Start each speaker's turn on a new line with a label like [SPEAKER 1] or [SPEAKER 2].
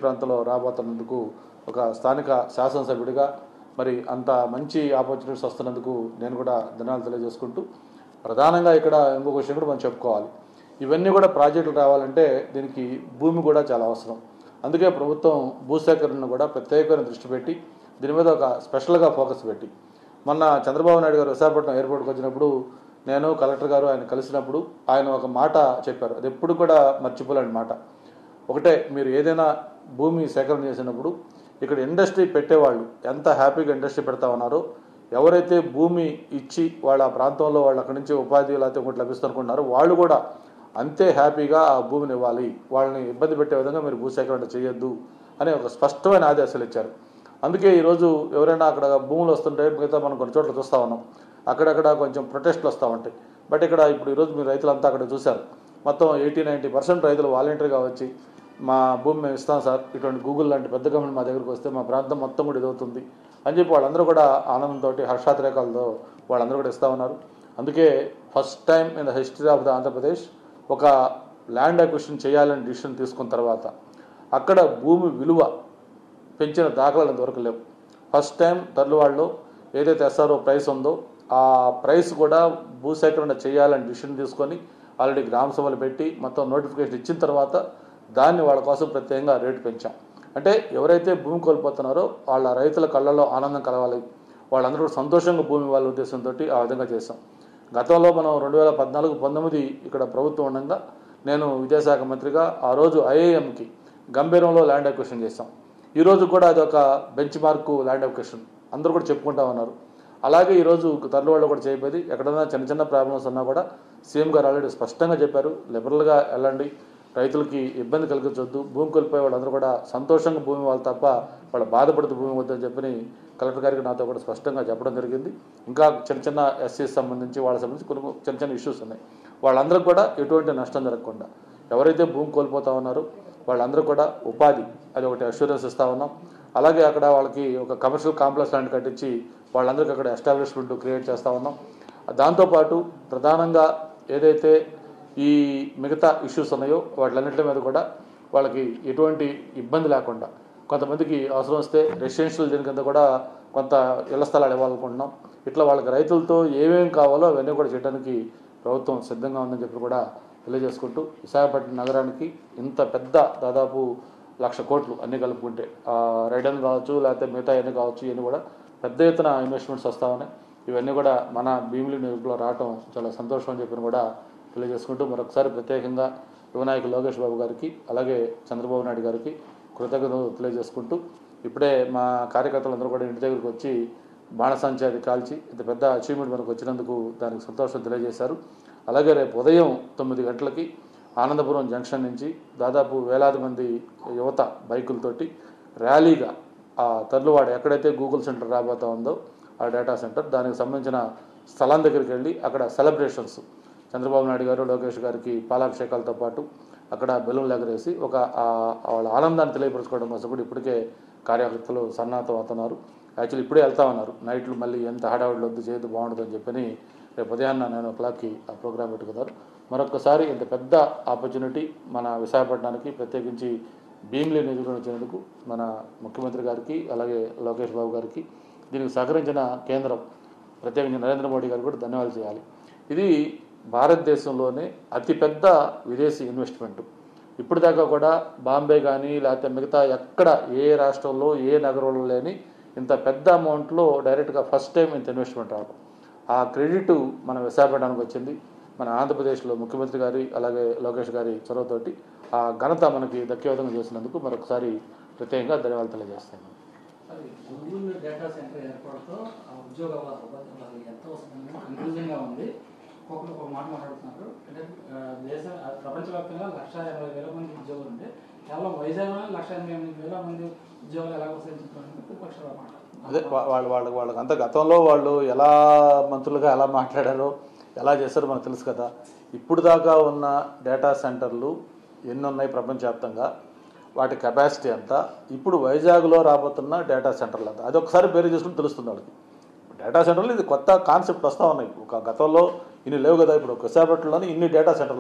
[SPEAKER 1] ప్రాంతంలో రాబోతున్నందుకు ఒక స్థానిక శాసనసభ్యుడిగా మరి అంత మంచి ఆపర్చునిటీస్ వస్తున్నందుకు నేను కూడా ధన్యవాదాలు తెలియజేసుకుంటూ ప్రధానంగా ఇక్కడ ఇంకొక విషయం కూడా మనం చెప్పుకోవాలి. ఇవన్నీ కూడా ప్రాజెక్టులు రావాలంటే దీనికి భూమి కూడా చాలా అవసరం. అందుకే ప్రభుత్వం భూసేకరణను కూడా ప్రత్యేకమైన దృష్టి పెట్టి దీని మీద ఒక స్పెషల్గా ఫోకస్ పెట్టి మొన్న చంద్రబాబు నాయుడు గారు విశాఖపట్నం ఎయిర్పోర్ట్కి వచ్చినప్పుడు నేను కలెక్టర్ గారు ఆయన కలిసినప్పుడు ఆయన ఒక మాట చెప్పారు. అది ఎప్పుడు కూడా మర్చిపోలేని మాట. ఒకటే, మీరు ఏదైనా భూమి సేకరణ చేసినప్పుడు ఇక్కడ ఇండస్ట్రీ పెట్టేవాళ్ళు ఎంత హ్యాపీగా ఇండస్ట్రీ పెడతా ఉన్నారో, ఎవరైతే భూమి ఇచ్చి వాళ్ళ ప్రాంతంలో వాళ్ళు అక్కడి నుంచి ఉపాధి లేకపోతే ఒకటి లభిస్తుందనుకుంటున్నారో వాళ్ళు కూడా అంతే హ్యాపీగా ఆ భూమిని ఇవ్వాలి. వాళ్ళని ఇబ్బంది పెట్టే విధంగా మీరు భూసేకరణ చేయొద్దు అనే ఒక స్పష్టమైన ఆదేశాలు ఇచ్చారు. అందుకే ఈరోజు ఎవరైనా అక్కడ భూములు వస్తుంటే మిగతా మనం కొన్ని చోట్ల చూస్తూ ఉన్నాం, అక్కడక్కడ కొంచెం ప్రొటెస్ట్లు వస్తూ ఉంటాయి. బట్ ఇక్కడ ఇప్పుడు ఈరోజు మీరు రైతులంతా అక్కడ చూశారు, మొత్తం 80-90% రైతులు వాలంటీర్గా వచ్చి మా భూమి మేము ఇస్తాం సార్, ఇటువంటి గూగుల్ లాంటి పెద్ద కంపెనీ మా దగ్గరికి వస్తే మా ప్రాంతం మొత్తం కూడా ఇదవుతుంది అని చెప్పి వాళ్ళందరూ కూడా ఆనందంతో హర్షాతిరేకాలతో వాళ్ళందరూ కూడా ఇస్తూ ఉన్నారు. అందుకే first time in the history of the Andhra Pradesh ఒక ల్యాండ్ అక్విజిషన్ చేయాలని డిసిషన్ తీసుకున్న తర్వాత అక్కడ భూమి విలువ పెంచిన దాఖలాలు దొరకలేవు. ఫస్ట్ టైం తర్లువాడలో ఏదైతే ఎస్ఆర్ఓ ప్రైస్ ఉందో ఆ ప్రైస్ కూడా భూసేకరణ చేయాలని డిసిషన్ తీసుకొని ఆల్రెడీ గ్రామ సభలు పెట్టి మొత్తం నోటిఫికేషన్ ఇచ్చిన తర్వాత దాన్ని వాళ్ళ కోసం ప్రత్యేకంగా రేటు పెంచాం. అంటే ఎవరైతే భూమి కోల్పోతున్నారో వాళ్ళ రైతుల కళ్ళల్లో ఆనందం కలవాలి, వాళ్ళందరూ కూడా సంతోషంగా భూమి ఇవ్వాలనే ఉద్దేశంతో ఆ విధంగా చేశాం. గతంలో మనం 2014-19 ఇక్కడ ప్రభుత్వం ఉండగా నేను విద్యాశాఖ మంత్రిగా ఆ రోజు ఐఐఎంకి గంభీరంలో ల్యాండ్ అక్విజిషన్ చేశాం. ఈరోజు కూడా అది ఒక బెంచ్ మార్కు ల్యాండ్ అక్విజిషన్ అందరూ కూడా చెప్పుకుంటా ఉన్నారు. అలాగే ఈరోజు తర్లువాడలో కూడా చేయబోయేది, ఎక్కడైనా చిన్న చిన్న ప్రాబ్లమ్స్ ఉన్నా కూడా సీఎం గారు ఆల్రెడీ స్పష్టంగా చెప్పారు, లిబరల్గా వెళ్ళండి, రైతులకి ఇబ్బంది కలిగించొద్దు, భూమి కోల్పోయే వాళ్ళందరూ కూడా సంతోషంగా భూమి వాళ్ళు తప్ప వాళ్ళు బాధపడుతూ భూమి వద్దని చెప్పని కలెక్టర్ గారికి నాతో కూడా స్పష్టంగా చెప్పడం జరిగింది. ఇంకా చిన్న చిన్న ఎస్సీకి సంబంధించి వాళ్ళకి సంబంధించి కొన్ని చిన్న చిన్న ఇష్యూస్ ఉన్నాయి, వాళ్ళందరికీ కూడా ఎటువంటి నష్టం జరగకుండా ఎవరైతే భూమి కోల్పోతా ఉన్నారో వాళ్ళందరూ కూడా ఉపాధి అది ఒకటి అష్యూరెన్స్ ఇస్తూ ఉన్నాం. అలాగే అక్కడ వాళ్ళకి ఒక కమర్షియల్ కాంప్లెక్స్ ల్యాండ్ కట్టించి వాళ్ళందరికీ అక్కడ ఎస్టాబ్లిష్మెంట్ క్రియేట్ చేస్తూ ఉన్నాం. దాంతోపాటు ప్రధానంగా ఏదైతే ఈ మిగతా ఇష్యూస్ ఉన్నాయో వాటిలన్నింటి మీద కూడా వాళ్ళకి ఎటువంటి ఇబ్బంది లేకుండా కొంతమందికి అవసరం వస్తే రెసిడెన్షియల్ దీని కింద కూడా కొంత ఇళ్ల స్థలాలు ఇవ్వాలనుకుంటున్నాం. ఇట్లా వాళ్ళకి రైతులతో ఏమేమి కావాలో అవన్నీ కూడా చేయడానికి ప్రభుత్వం సిద్ధంగా ఉందని చెప్పి కూడా తెలియజేసుకుంటూ విశాఖపట్నం నగరానికి ఇంత పెద్ద దాదాపు 1,00,000 కోట్లు అన్నీ కలుపుకుంటే రైడన్ కావచ్చు లేకపోతే మిగతా అన్నీ కావచ్చు, ఇవన్నీ కూడా పెద్ద ఎత్తున ఇన్వెస్ట్మెంట్స్ వస్తూ ఉన్నాయి. ఇవన్నీ కూడా మన భీమిలి నియోజకవర్గంలో రావటం చాలా సంతోషం అని చెప్పి కూడా తెలియజేసుకుంటూ మరొకసారి ప్రత్యేకంగా యువనాయకులు లోకేష్ బాబు గారికి అలాగే చంద్రబాబు నాయుడు గారికి కృతజ్ఞతలు తెలియజేసుకుంటూ ఇప్పుడే మా కార్యకర్తలందరూ కూడా ఇంటి దగ్గరికి వచ్చి బాణసంచాది కాల్చి ఇంత పెద్ద అచీవ్మెంట్ మనకు వచ్చినందుకు దానికి సంతోషం తెలియజేశారు. అలాగే రేపు ఉదయం 9 గంటలకి ఆనందపురం జంక్షన్ నుంచి దాదాపు వేలాది మంది యువత బైకులతోటి ర్యాలీగా ఆ తర్లువాడ ఎక్కడైతే గూగుల్ సెంటర్ రాబోతా ఉందో ఆ డేటా సెంటర్ దానికి సంబంధించిన స్థలం దగ్గరికి వెళ్ళి అక్కడ సెలబ్రేషన్స్ చంద్రబాబు నాయుడు గారు లోకేష్ గారికి పాలాభిషేకాలతో పాటు అక్కడ బెలూన్లు ఎగరేసి ఒక వాళ్ళ ఆనందాన్ని తెలియపరచుకోవడం కోసం కూడా ఇప్పటికే కార్యకర్తలు సన్నాహతం అవుతున్నారు. యాక్చువల్లీ ఇప్పుడే వెళ్తా ఉన్నారు, నైట్లు మళ్ళీ ఎంత హడావుడిలో వద్దు చేయదు బాగుంటుందని చెప్పని రేపు ఉదయాన్న 9 o'clockకి ఆ ప్రోగ్రాం పెట్టుకున్నారు. మరొకసారి ఇంత పెద్ద ఆపర్చునిటీ మన విశాఖపట్నానికి ప్రత్యేకించి భీమిలి నియోజకవర్గం వచ్చినందుకు మన ముఖ్యమంత్రి గారికి అలాగే లోకేష్ బాబు గారికి దీనికి సహకరించిన కేంద్రం ప్రత్యేకించి నరేంద్ర మోడీ గారికి కూడా ధన్యవాదాలు చేయాలి. ఇది భారతదేశంలోనే అతిపెద్ద విదేశీ ఇన్వెస్ట్మెంట్. ఇప్పటిదాకా కూడా బాంబే కానీ లేకపోతే మిగతా ఎక్కడ ఏ రాష్ట్రంలో ఏ నగరంలో లేని ఇంత పెద్ద అమౌంట్లో డైరెక్ట్గా ఫస్ట్ టైం ఇంత ఇన్వెస్ట్మెంట్ రావడం, ఆ క్రెడిట్ మన విశాఖపట్నానికి వచ్చింది. మన ఆంధ్రప్రదేశ్లో ముఖ్యమంత్రి గారి అలాగే లోకేష్ గారి చొరవతోటి ఆ ఘనత మనకి దక్కే విధంగా చేసినందుకు మరొకసారి ప్రత్యేకంగా ధన్యవాదాలు తెలియజేస్తాను.
[SPEAKER 2] గూగుల్ డేటా సెంటర్ ఏర్పాటుతో ఉద్యోగ అవకాశాలు ఎంత వస్తుందని కన్ఫ్యూజింగ్గా ఉంది. ఒక్కొక్కరు ఒక మాట మాట్లాడుతున్నారు, అంటే ప్రపంచవ్యాప్తంగా 1,80,000 మంది ఉద్యోగులు ఉంటే కేవలం వైజాగ్లో 1,88,000 మంది ఉద్యోగాలు ఎలా వస్తాయని ప్రతిపక్షాలు మాట్లాడుతున్నారు.
[SPEAKER 1] అదే వాళ్ళకి అంత గతంలో వాళ్ళు ఎలా మంత్రులుగా ఎలా మాట్లాడారో ఎలా చేశారో మనకు తెలుసు కదా. ఇప్పుడు దాకా ఉన్న డేటా సెంటర్లు ఎన్ని ఉన్నాయి ప్రపంచవ్యాప్తంగా, వాటి కెపాసిటీ ఎంత, ఇప్పుడు వైజాగ్లో రాబోతున్న డేటా సెంటర్లు అంతా, అది ఒకసారి పేరు చేసుకుని తెలుస్తుంది వాళ్ళకి. డేటా సెంటర్లు ఇది కొత్త కాన్సెప్ట్ వస్తూ ఉన్నాయి, ఒక గతంలో ఇన్ని లేవు కదా. ఇప్పుడు విశాఖపట్నంలోని ఇన్ని డేటా సెంటర్లు